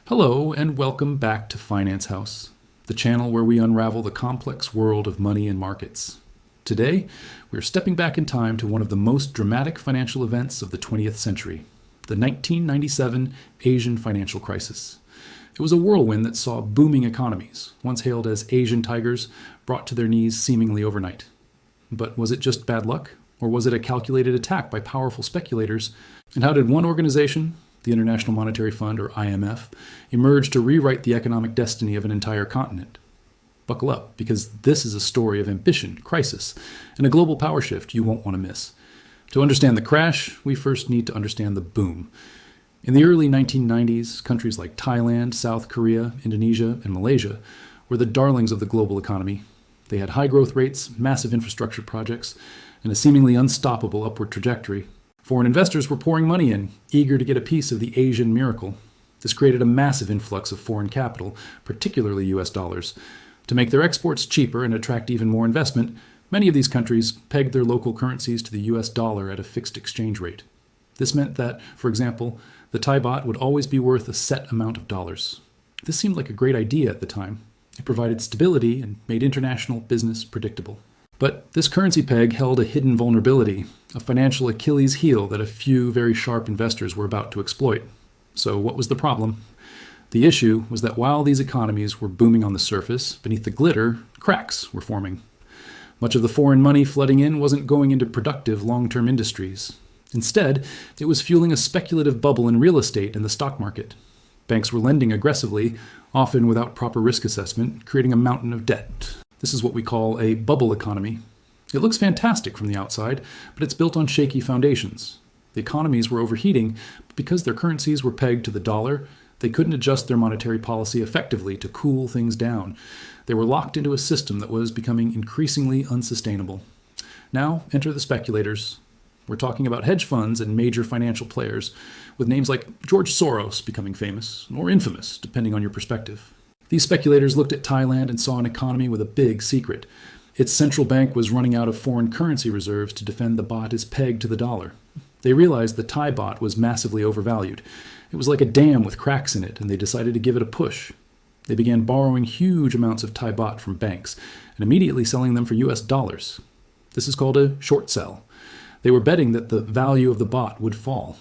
Hello, and welcome back to Finance House, the channel where we unravel the complex world of money and markets. Today, we're stepping back in time to one of the most dramatic financial events of the 20th century, the 1997 Asian financial crisis. It was a whirlwind that saw booming economies, once hailed as Asian tigers, brought to their knees seemingly overnight. But was it just bad luck, or was it a calculated attack by powerful speculators? And how did one organization, the International Monetary Fund, or IMF, emerge to rewrite the economic destiny of an entire continent? Buckle up, because this is a story of ambition, crisis, and a global power shift you won't want to miss. To understand the crash, we first need to understand the boom. In the early 1990s, countries like Thailand, South Korea, Indonesia, and Malaysia were the darlings of the global economy. They had high growth rates, massive infrastructure projects, and a seemingly unstoppable upward trajectory. Foreign investors were pouring money in, eager to get a piece of the Asian miracle. This created a massive influx of foreign capital, particularly US dollars. To make their exports cheaper and attract even more investment, many of these countries pegged their local currencies to the US dollar at a fixed exchange rate. This meant that, for example, the Thai baht would always be worth a set amount of dollars. This seemed like a great idea at the time. It provided stability and made international business predictable. But this currency peg held a hidden vulnerability, a financial Achilles heel that a few very sharp investors were about to exploit. So what was the problem? The issue was that while these economies were booming on the surface, beneath the glitter, cracks were forming. Much of the foreign money flooding in wasn't going into productive long-term industries. Instead, it was fueling a speculative bubble in real estate and the stock market. Banks were lending aggressively, often without proper risk assessment, creating a mountain of debt. This is what we call a bubble economy. It looks fantastic from the outside, but it's built on shaky foundations. The economies were overheating, but because their currencies were pegged to the dollar, they couldn't adjust their monetary policy effectively to cool things down. They were locked into a system that was becoming increasingly unsustainable. Now, enter the speculators. We're talking about hedge funds and major financial players, with names like George Soros becoming famous, or infamous, depending on your perspective. These speculators looked at Thailand and saw an economy with a big secret. Its central bank was running out of foreign currency reserves to defend the baht as pegged to the dollar. They realized the Thai baht was massively overvalued. It was like a dam with cracks in it, and they decided to give it a push. They began borrowing huge amounts of Thai baht from banks and immediately selling them for US dollars. This is called a short sell. They were betting that the value of the baht would fall.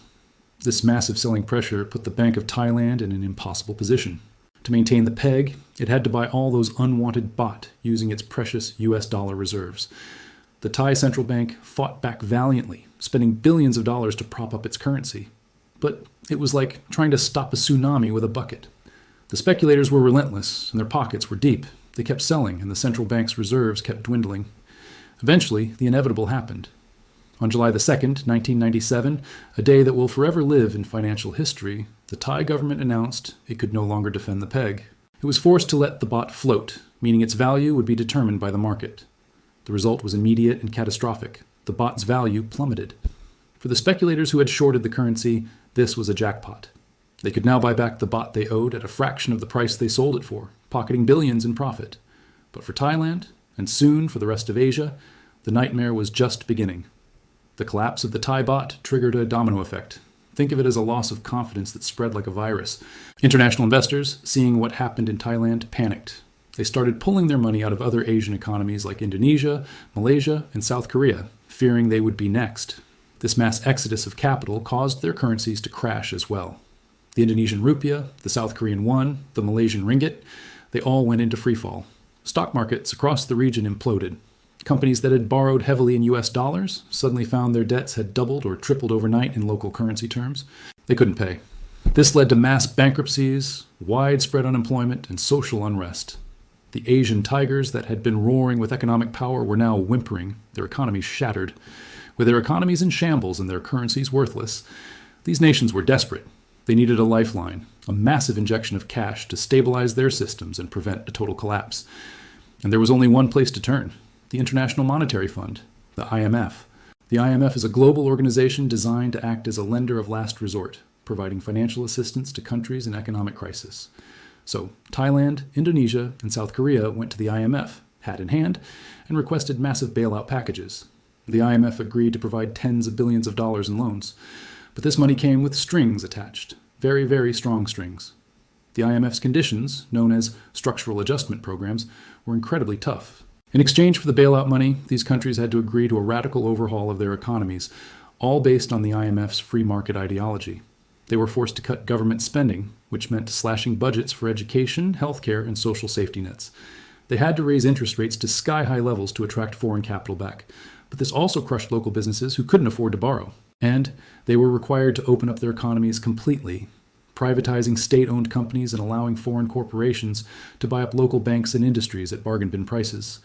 This massive selling pressure put the Bank of Thailand in an impossible position. To maintain the peg, it had to buy all those unwanted baht using its precious US dollar reserves. The Thai central bank fought back valiantly, spending billions of dollars to prop up its currency. But it was like trying to stop a tsunami with a bucket. The speculators were relentless, and their pockets were deep. They kept selling, and the central bank's reserves kept dwindling. Eventually, the inevitable happened. On July the 2nd, 1997, a day that will forever live in financial history, the Thai government announced it could no longer defend the peg. It was forced to let the baht float, meaning its value would be determined by the market. The result was immediate and catastrophic. The baht's value plummeted. For the speculators who had shorted the currency, this was a jackpot. They could now buy back the baht they owed at a fraction of the price they sold it for, pocketing billions in profit. But for Thailand, and soon for the rest of Asia, the nightmare was just beginning. The collapse of the Thai baht triggered a domino effect. Think of it as a loss of confidence that spread like a virus. International investors, seeing what happened in Thailand, panicked. They started pulling their money out of other Asian economies like Indonesia, Malaysia, and South Korea, fearing they would be next. This mass exodus of capital caused their currencies to crash as well. The Indonesian rupiah, the South Korean won, the Malaysian ringgit, they all went into freefall. Stock markets across the region imploded. Companies that had borrowed heavily in US dollars suddenly found their debts had doubled or tripled overnight in local currency terms. They couldn't pay. This led to mass bankruptcies, widespread unemployment, and social unrest. The Asian tigers that had been roaring with economic power were now whimpering, their economies shattered. With their economies in shambles and their currencies worthless, these nations were desperate. They needed a lifeline, a massive injection of cash to stabilize their systems and prevent a total collapse. And there was only one place to turn: the International Monetary Fund, the IMF. The IMF is a global organization designed to act as a lender of last resort, providing financial assistance to countries in economic crisis. So Thailand, Indonesia, and South Korea went to the IMF, hat in hand, and requested massive bailout packages. The IMF agreed to provide tens of billions of dollars in loans, but this money came with strings attached, very, very strong strings. The IMF's conditions, known as structural adjustment programs, were incredibly tough. In exchange for the bailout money, these countries had to agree to a radical overhaul of their economies, all based on the IMF's free market ideology. They were forced to cut government spending, which meant slashing budgets for education, healthcare, and social safety nets. They had to raise interest rates to sky-high levels to attract foreign capital back. But this also crushed local businesses who couldn't afford to borrow. And they were required to open up their economies completely, privatizing state-owned companies and allowing foreign corporations to buy up local banks and industries at bargain bin prices.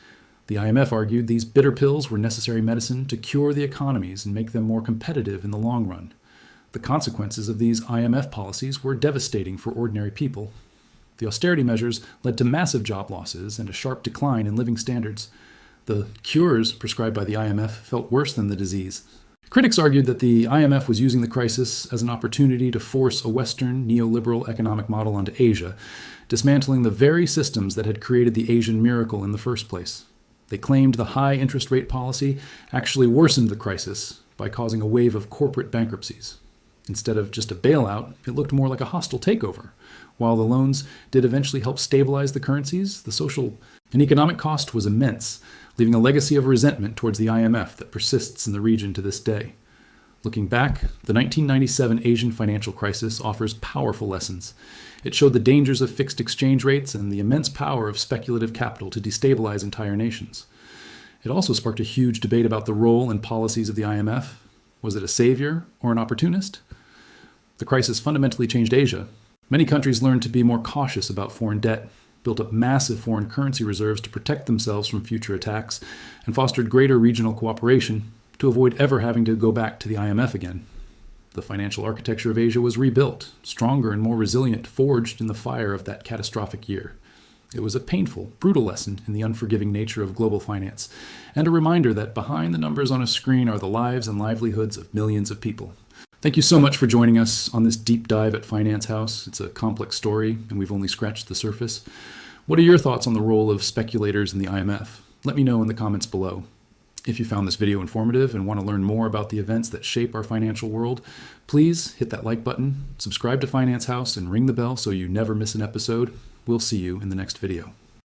The IMF argued these bitter pills were necessary medicine to cure the economies and make them more competitive in the long run. The consequences of these IMF policies were devastating for ordinary people. The austerity measures led to massive job losses and a sharp decline in living standards. The cures prescribed by the IMF felt worse than the disease. Critics argued that the IMF was using the crisis as an opportunity to force a Western neoliberal economic model onto Asia, dismantling the very systems that had created the Asian miracle in the first place. They claimed the high interest rate policy actually worsened the crisis by causing a wave of corporate bankruptcies. Instead of just a bailout, it looked more like a hostile takeover. While the loans did eventually help stabilize the currencies, the social and economic cost was immense, leaving a legacy of resentment towards the IMF that persists in the region to this day. Looking back, the 1997 Asian financial crisis offers powerful lessons. It showed the dangers of fixed exchange rates and the immense power of speculative capital to destabilize entire nations. It also sparked a huge debate about the role and policies of the IMF. Was it a savior or an opportunist? The crisis fundamentally changed Asia. Many countries learned to be more cautious about foreign debt, built up massive foreign currency reserves to protect themselves from future attacks, and fostered greater regional cooperation to avoid ever having to go back to the IMF again. The financial architecture of Asia was rebuilt, stronger and more resilient, forged in the fire of that catastrophic year. It was a painful, brutal lesson in the unforgiving nature of global finance, and a reminder that behind the numbers on a screen are the lives and livelihoods of millions of people. Thank you so much for joining us on this deep dive at Finance House. It's a complex story, and we've only scratched the surface. What are your thoughts on the role of speculators in the IMF? Let me know in the comments below. If you found this video informative and want to learn more about the events that shape our financial world, please hit that like button, subscribe to Finance House, and ring the bell so you never miss an episode. We'll see you in the next video.